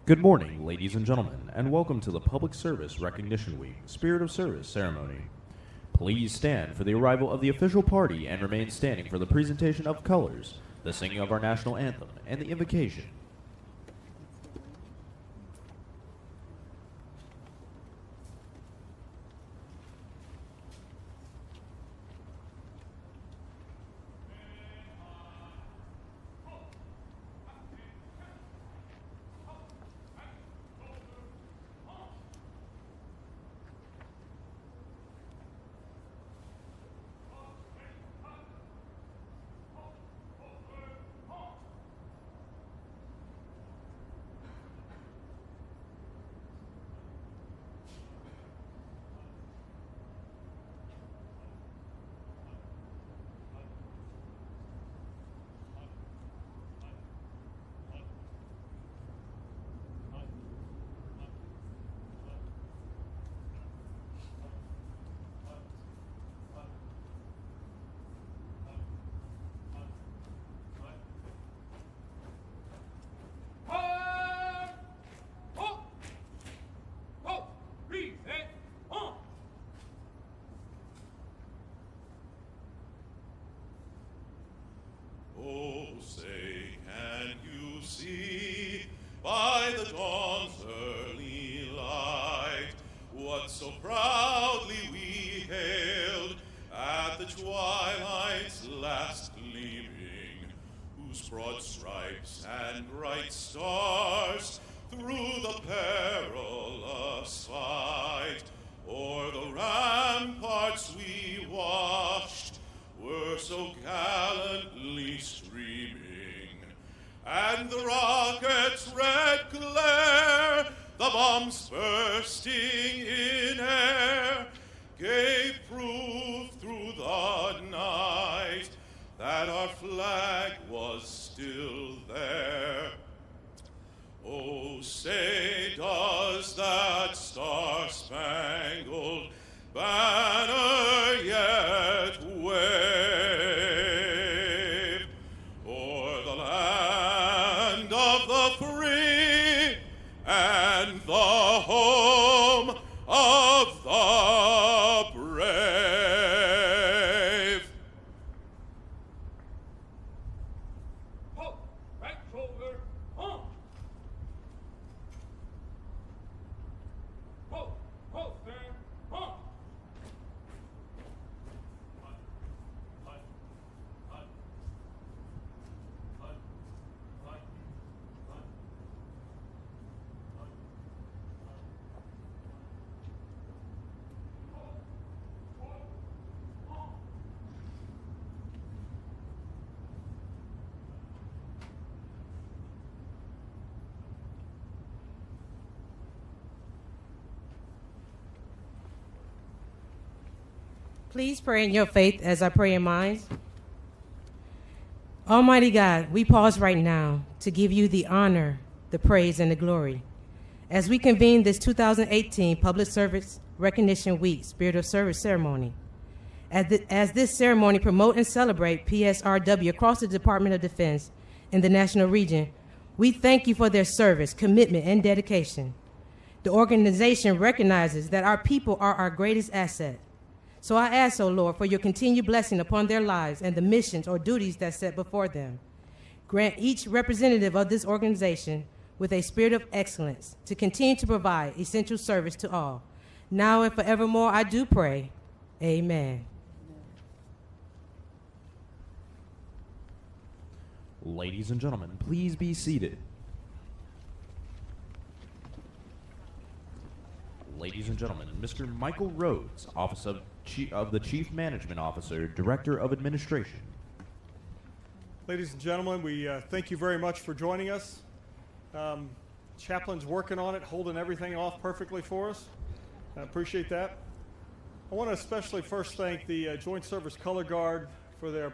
Good morning, ladies and gentlemen, and welcome to the Public Service Recognition Week Spirit of Service ceremony. Please stand for the arrival of the official party and remain standing for the presentation of colors, the singing of our national anthem, and the invocation. Oh, say, can you see by the dawn's early light what so proudly we hailed at the twilight's last gleaming, whose broad stripes and bright stars through the perilous fight o'er the ramparts we watched were so gallantly streaming, and the rocket's red glare, the bombs bursting in air, gave proof through the night that our flag was still there. Oh, say, does that star-spangled banner yet wave o'er the land of the free and the home of the brave? Halt! Right shoulder, on! Halt! Halt, stand, on! Please pray in your faith as I pray in mine. Almighty God, we pause right now to give you the honor, the praise, and the glory. As we convene this 2018 Public Service Recognition Week Spirit of Service ceremony, as this ceremony promote and celebrate PSRW across the Department of Defense in the national region, we thank you for their service, commitment, and dedication. The organization recognizes that our people are our greatest asset. So I ask, O Lord, for your continued blessing upon their lives and the missions or duties that set before them. Grant each representative of this organization with a spirit of excellence to continue to provide essential service to all. Now and forevermore I do pray. Amen. Ladies and gentlemen, please be seated. Ladies and gentlemen, Mr. Michael Rhodes, Office of the Chief Management Officer, Director of Administration. Ladies and gentlemen, we thank you very much for joining us. Chaplain's working on it, holding everything off perfectly for us. I appreciate that. I want to especially first thank the Joint Service Color Guard for their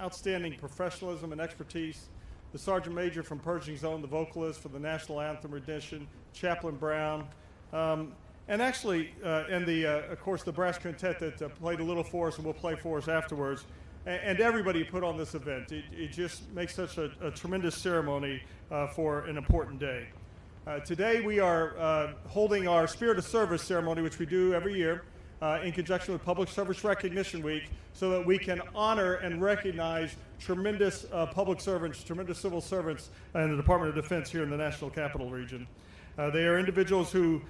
outstanding professionalism and expertise, the Sergeant Major from Pershing Zone, the vocalist for the National Anthem rendition, Chaplain Brown, and actually, of course, the brass quintet that played a little for us and will play for us afterwards, and everybody who put on this event. It just makes such a tremendous ceremony for an important day. Today we are holding our Spirit of Service ceremony, which we do every year in conjunction with Public Service Recognition Week, so that we can honor and recognize tremendous public servants, tremendous civil servants in the Department of Defense here in the National Capital Region. They are individuals who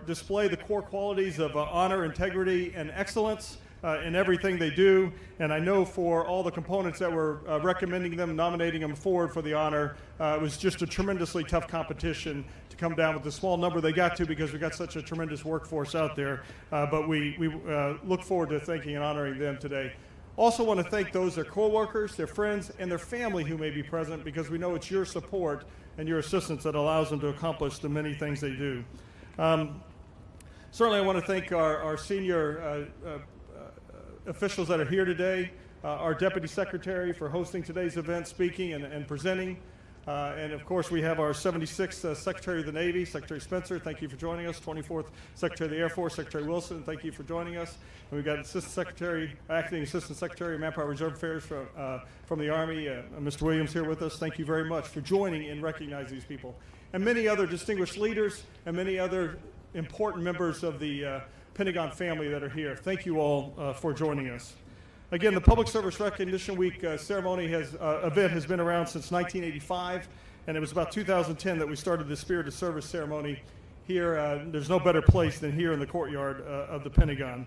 display the core qualities of honor, integrity, and excellence in everything they do. And I know for all the components that were recommending them, nominating them forward for the honor, it was just a tremendously tough competition to come down with the small number they got to, because we got such a tremendous workforce out there. But we look forward to thanking and honoring them today. Also want to thank those, their co-workers, their friends, and their family who may be present, because we know it's your support and your assistance that allows them to accomplish the many things they do. Certainly I want to thank our senior officials that are here today, our Deputy Secretary for hosting today's event, speaking and presenting. And of course, we have our 76th Secretary of the Navy, Secretary Spencer. Thank you for joining us. 24th Secretary of the Air Force, Secretary Wilson. Thank you for joining us. And we've got Acting Assistant Secretary of Manpower Reserve Affairs from the Army, Mr. Williams, here with us. Thank you very much for joining and recognizing these people. And many other distinguished leaders and many other important members of the Pentagon family that are here. Thank you all for joining us. Again, the Public Service Recognition Week ceremony event has been around since 1985, and it was about 2010 that we started the Spirit of Service ceremony here. There's no better place than here in the courtyard of the Pentagon.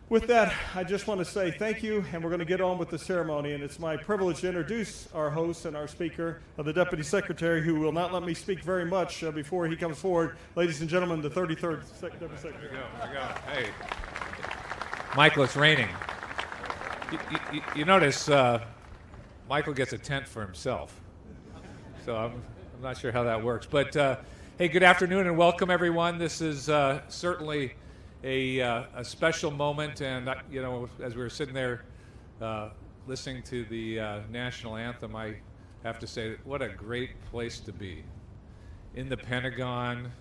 With that, I just want to say thank you, and we're going to get on with the ceremony. And it's my privilege to introduce our host and our speaker, the Deputy Secretary, who will not let me speak very much before he comes forward. Ladies and gentlemen, the 33rd Deputy Secretary. There we go. Hey, Michael, it's raining. You notice Michael gets a tent for himself, so I'm not sure how that works. But hey, good afternoon and welcome, everyone. This is certainly a special moment, and as we were sitting there listening to the national anthem, I have to say, what a great place to be in the Pentagon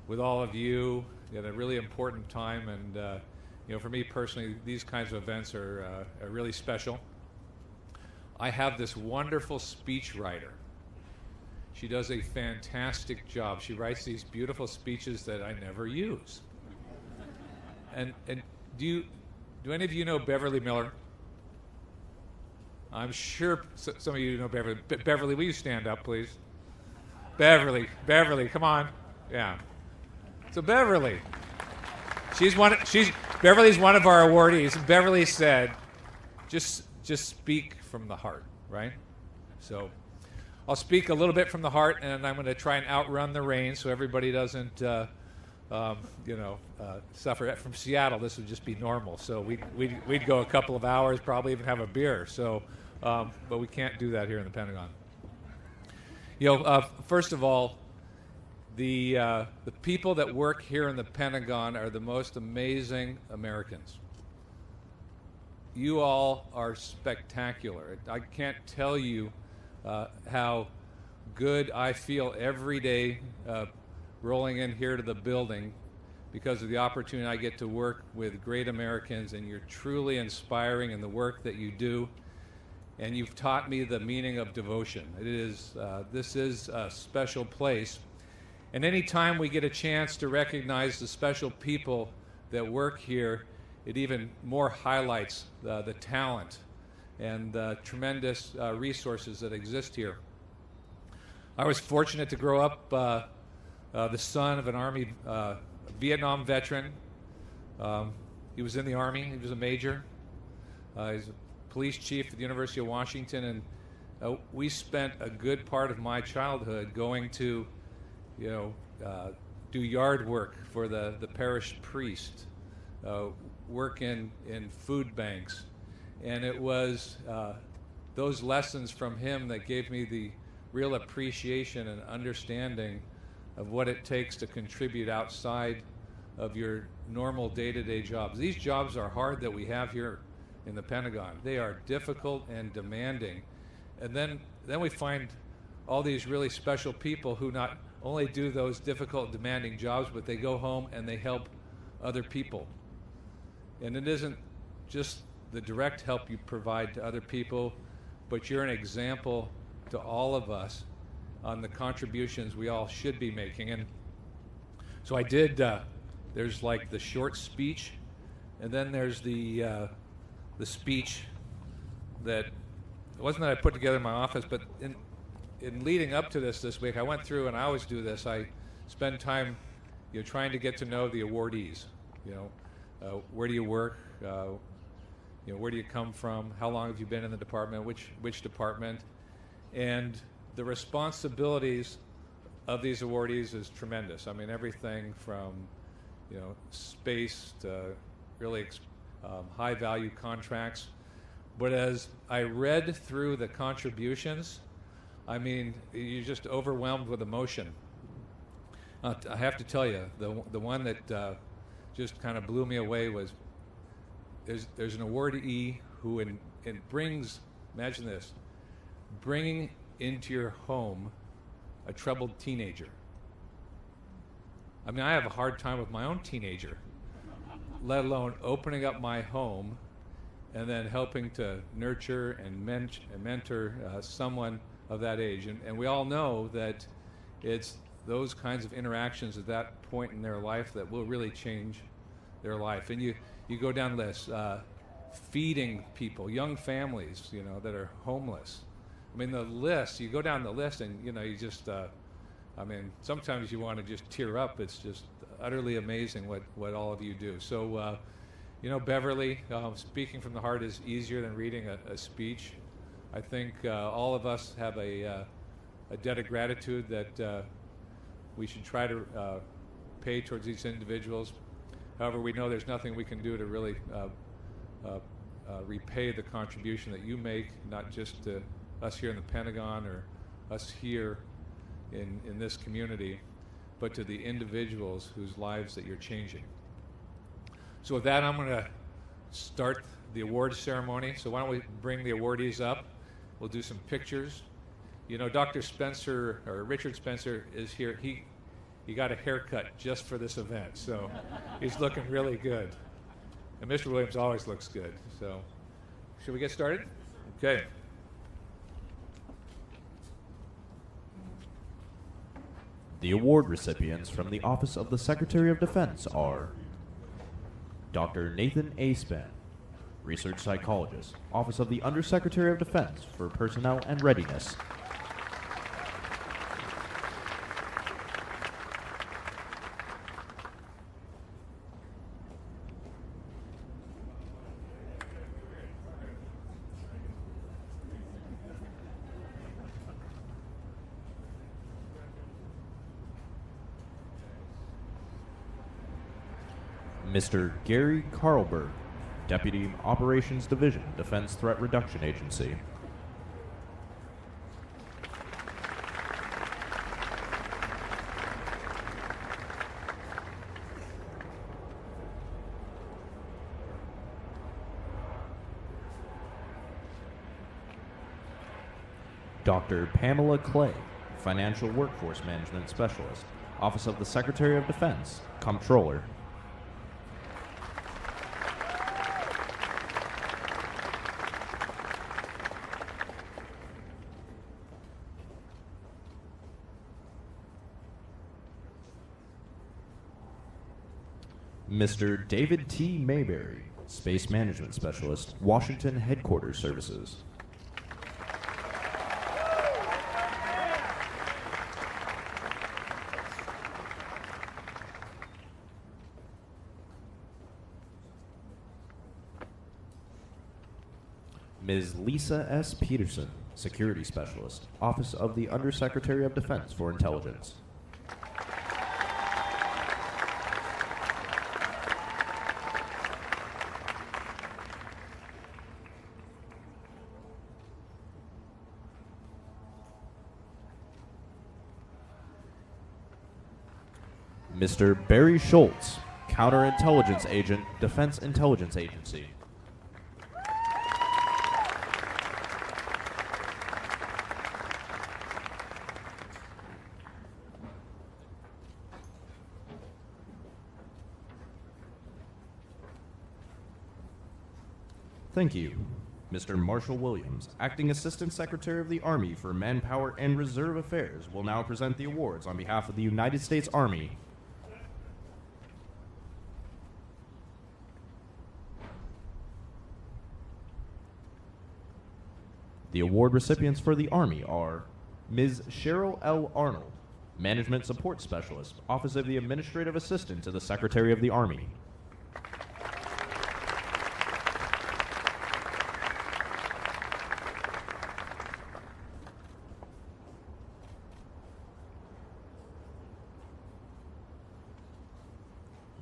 with all of you at a really important time. And for me personally, these kinds of events are really special. I have this wonderful speechwriter. She does a fantastic job. She writes these beautiful speeches that I never use. And do any of you know Beverly Miller? I'm sure some of you know Beverly. Beverly, will you stand up, please? Beverly, come on. Yeah. So Beverly's one of our awardees. Beverly said, just speak from the heart, right? So I'll speak a little bit from the heart, and I'm going to try and outrun the rain so everybody doesn't suffer. From Seattle, this would just be normal. So we'd go a couple of hours, probably even have a beer. So, but we can't do that here in the Pentagon. First of all, the people that work here in the Pentagon are the most amazing Americans. You all are spectacular. I can't tell you how good I feel every day rolling in here to the building because of the opportunity I get to work with great Americans, and you're truly inspiring in the work that you do, and you've taught me the meaning of devotion. This is a special place, and any time we get a chance to recognize the special people that work here, it even more highlights the talent and the tremendous resources that exist here. I was fortunate to grow up the son of an Army Vietnam veteran. He was in the Army. He was a major. He's a police chief at the University of Washington, and we spent a good part of my childhood going to, do yard work for the parish priest, work in food banks, and it was those lessons from him that gave me the real appreciation and understanding of what it takes to contribute outside of your normal day-to-day jobs. These jobs are hard that we have here in the Pentagon. They are difficult and demanding. And then we find all these really special people who not only do those difficult, demanding jobs, but they go home and they help other people. And it isn't just the direct help you provide to other people, but you're an example to all of us on the contributions we all should be making. And so I did, there's like the short speech, and then there's the speech that, it wasn't that I put together in my office, but in leading up to this week, I went through, and I always do this, I spend time trying to get to know the awardees. Where do you work? Where do you come from? How long have you been in the department? Which department? And the responsibilities of these awardees is tremendous. I mean, everything from space to really high value contracts. But as I read through the contributions, I mean, you're just overwhelmed with emotion. I have to tell you, the one that just kind of blew me away was there's an awardee who brings, imagine this, bringing into your home a troubled teenager. I mean, I have a hard time with my own teenager, let alone opening up my home and then helping to nurture and mentor someone of that age. And we all know that it's those kinds of interactions at that point in their life that will really change their life. And you go down the list, feeding people, young families, that are homeless. I mean, the list, you go down the list and, you just, I mean, sometimes you want to just tear up. It's just utterly amazing what all of you do. So, Beverly, speaking from the heart is easier than reading a speech. I think all of us have a debt of gratitude that we should try to pay towards these individuals. However, we know there's nothing we can do to really repay the contribution that you make, not just to us here in the Pentagon or us here in this community, but to the individuals whose lives that you're changing. So with that, I'm going to start the awards ceremony. So why don't we bring the awardees up? We'll do some pictures. Dr. Spencer, or Richard Spencer, is here. He got a haircut just for this event, so he's looking really good. And Mr. Williams always looks good. So should we get started? Okay. The award recipients from the Office of the Secretary of Defense are Dr. Nathan A. Span, Research Psychologist, Office of the Undersecretary of Defense for Personnel and Readiness. Mr. Gary Carlberg, Deputy Operations Division, Defense Threat Reduction Agency. Dr. Pamela Clay, Financial Workforce Management Specialist, Office of the Secretary of Defense, Comptroller. Mr. David T. Mayberry, Space Management Specialist, Washington Headquarters Services. Ms. Lisa S. Peterson, Security Specialist, Office of the Undersecretary of Defense for Intelligence. Mr. Barry Schultz, Counterintelligence Agent, Defense Intelligence Agency. Thank you. Mr. Marshall Williams, Acting Assistant Secretary of the Army for Manpower and Reserve Affairs, will now present the awards on behalf of the United States Army. The award recipients for the Army are Ms. Cheryl L. Arnold, Management Support Specialist, Office of the Administrative Assistant to the Secretary of the Army.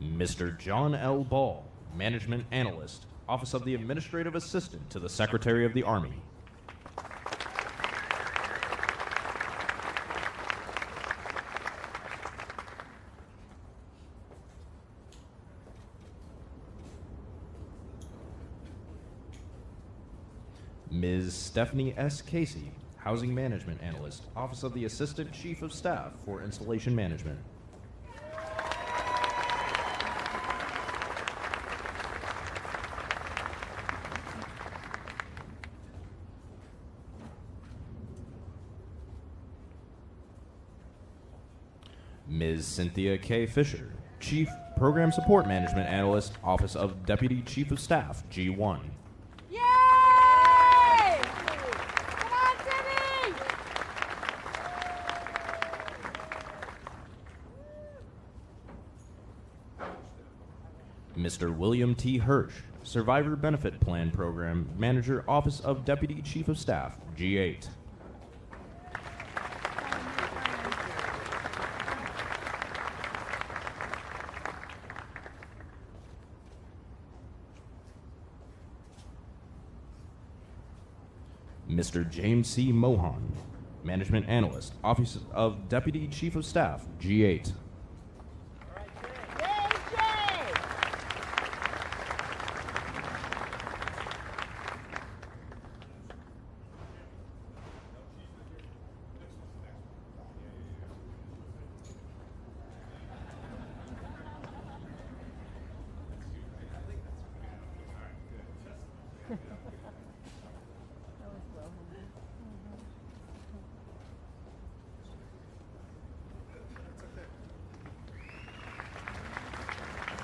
Mr. John L. Ball, Management Analyst, Office of the Administrative Assistant to the Secretary of the Army. Ms. Stephanie S. Casey, Housing Management Analyst, Office of the Assistant Chief of Staff for Installation Management. Ms. Cynthia K. Fisher, Chief Program Support Management Analyst, Office of Deputy Chief of Staff, G1. Yay! Come on, Timmy! Mr. William T. Hirsch, Survivor Benefit Plan Program Manager, Office of Deputy Chief of Staff, G8. Mr. James C. Mohan, Management Analyst, Office of Deputy Chief of Staff, G8. Yay, Jay!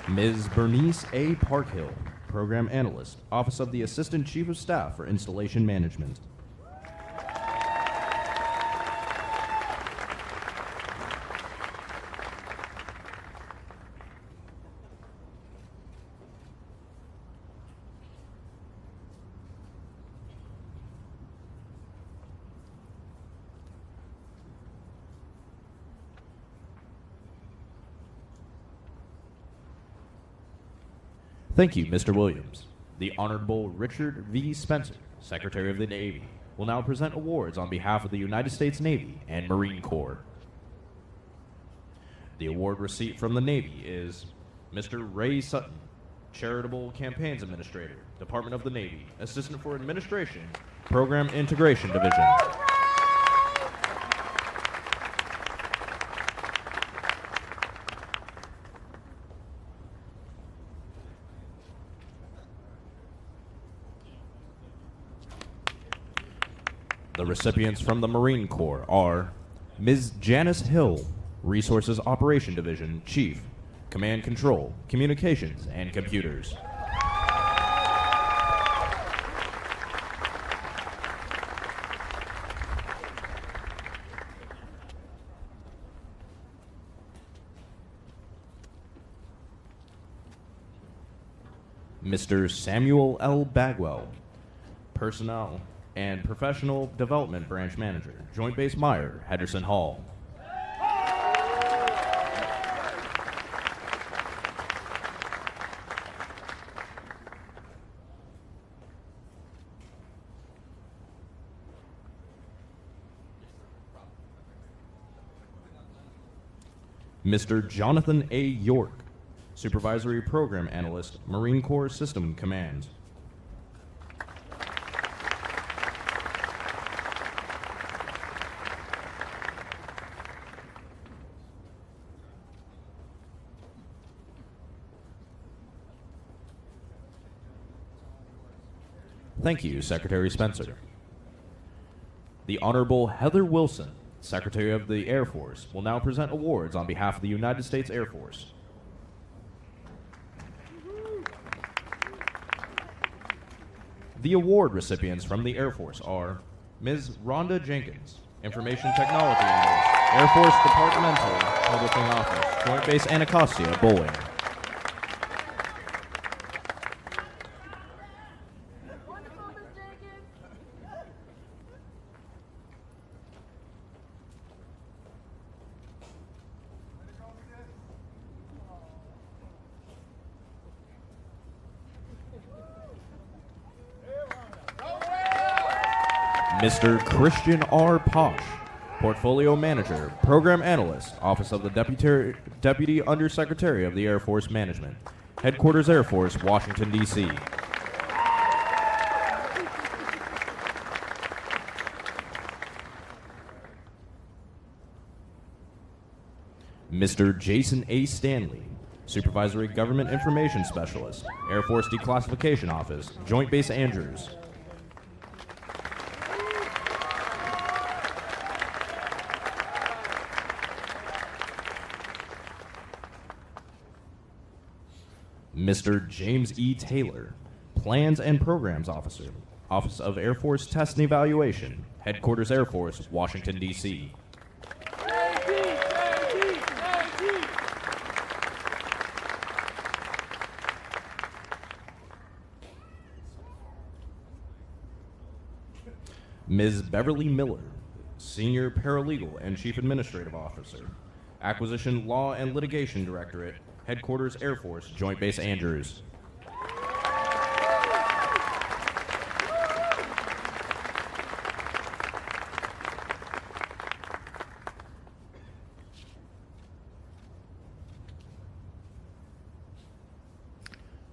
Ms. Bernice A. Parkhill, Program Analyst, Office of the Assistant Chief of Staff for Installation Management. Thank you, Mr. Williams. The Honorable Richard V. Spencer, Secretary of the Navy, will now present awards on behalf of the United States Navy and Marine Corps. The award receipt from the Navy is Mr. Ray Sutton, Charitable Campaigns Administrator, Department of the Navy, Assistant for Administration, Program Integration Division. The recipients from the Marine Corps are Ms. Janice Hill, Resources Operation Division, Chief, Command Control, Communications, and Computers. Mr. Samuel L. Bagwell, Personnel and Professional Development Branch Manager, Joint Base Meyer, Henderson Hall. Mr. Jonathan A. York, Supervisory Program Analyst, Marine Corps System Command. Thank you, Secretary Spencer. The Honorable Heather Wilson, Secretary of the Air Force, will now present awards on behalf of the United States Air Force. The award recipients from the Air Force are Ms. Rhonda Jenkins, Information Technology Analyst, Air Force Departmental Publishing Office, Joint Base Anacostia, Bowling. Wonderful, Miss Jenkins. Mr. Christian R. Posh, Portfolio Manager, Program Analyst, Office of the Deputy Undersecretary of the Air Force Management, Headquarters Air Force, Washington, D.C. Mr. Jason A. Stanley, Supervisory Government Information Specialist, Air Force Declassification Office, Joint Base Andrews. Mr. James E. Taylor, Plans and Programs Officer, Office of Air Force Test and Evaluation, Headquarters Air Force, Washington, D.C. Ms. Beverly Miller, Senior Paralegal and Chief Administrative Officer, Acquisition Law and Litigation Directorate, Headquarters Air Force, Joint Base Andrews.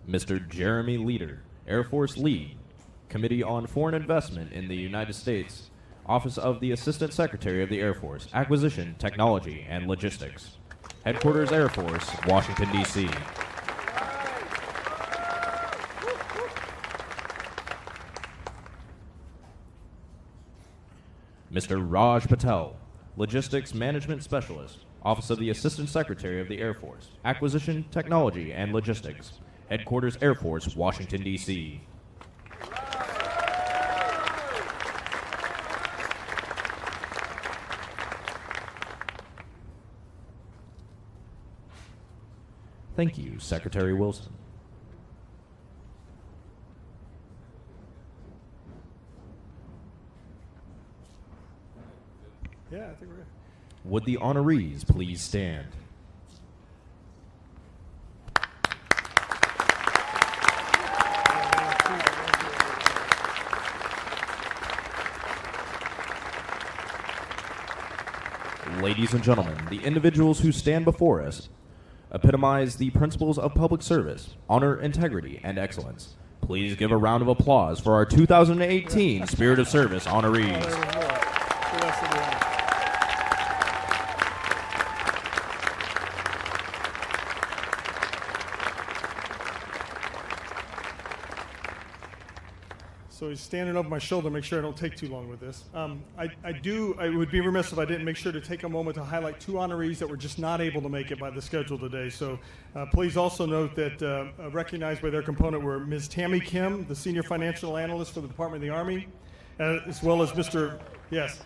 Mr. Jeremy Leader, Air Force Lead, Committee on Foreign Investment in the United States, Office of the Assistant Secretary of the Air Force, Acquisition, Technology, and Logistics. Headquarters Air Force, Washington, D.C. Mr. Raj Patel, Logistics Management Specialist, Office of the Assistant Secretary of the Air Force, Acquisition, Technology, and Logistics. Headquarters Air Force, Washington, D.C. Thank you, Secretary Wilson. Yeah, I think we're good. Would the honorees please stand? Ladies and gentlemen, the individuals who stand before us epitomize the principles of public service, honor, integrity, and excellence. Please give a round of applause for our 2018 Spirit of Service honorees. So he's standing over my shoulder to make sure I don't take too long with this. I would be remiss if I didn't make sure to take a moment to highlight two honorees that were just not able to make it by the schedule today. So please also note that recognized by their component were Ms. Tammy Kim, the Senior Financial Analyst for the Department of the Army, as well as Mr. Yes.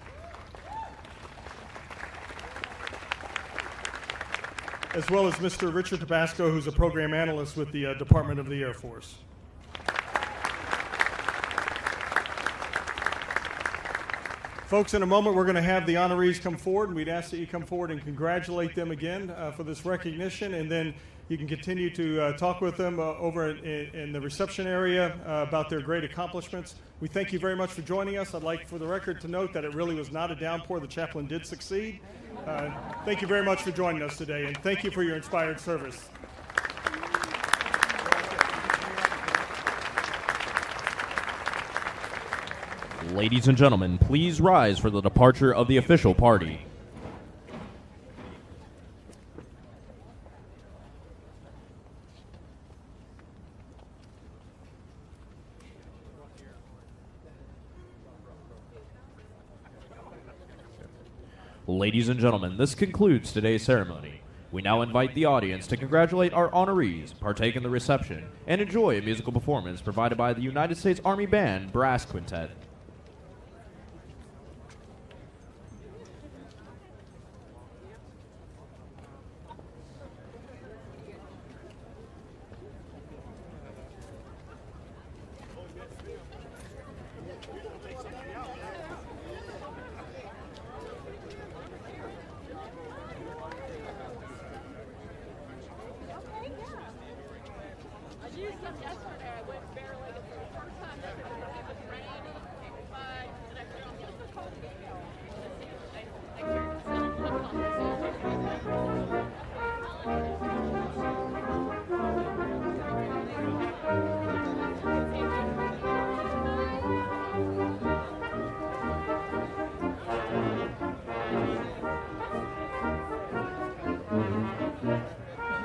As well as Mr. Richard Tabasco, who's a Program Analyst with the Department of the Air Force. Folks, in a moment, we're going to have the honorees come forward, and we'd ask that you come forward and congratulate them again for this recognition, and then you can continue to talk with them over in the reception area about their great accomplishments. We thank you very much for joining us. I'd like for the record to note that it really was not a downpour. The chaplain did succeed. Thank you very much for joining us today, and thank you for your inspired service. Ladies and gentlemen, please rise for the departure of the official party. Ladies and gentlemen, this concludes today's ceremony. We now invite the audience to congratulate our honorees, partake in the reception, and enjoy a musical performance provided by the United States Army Band Brass Quintet.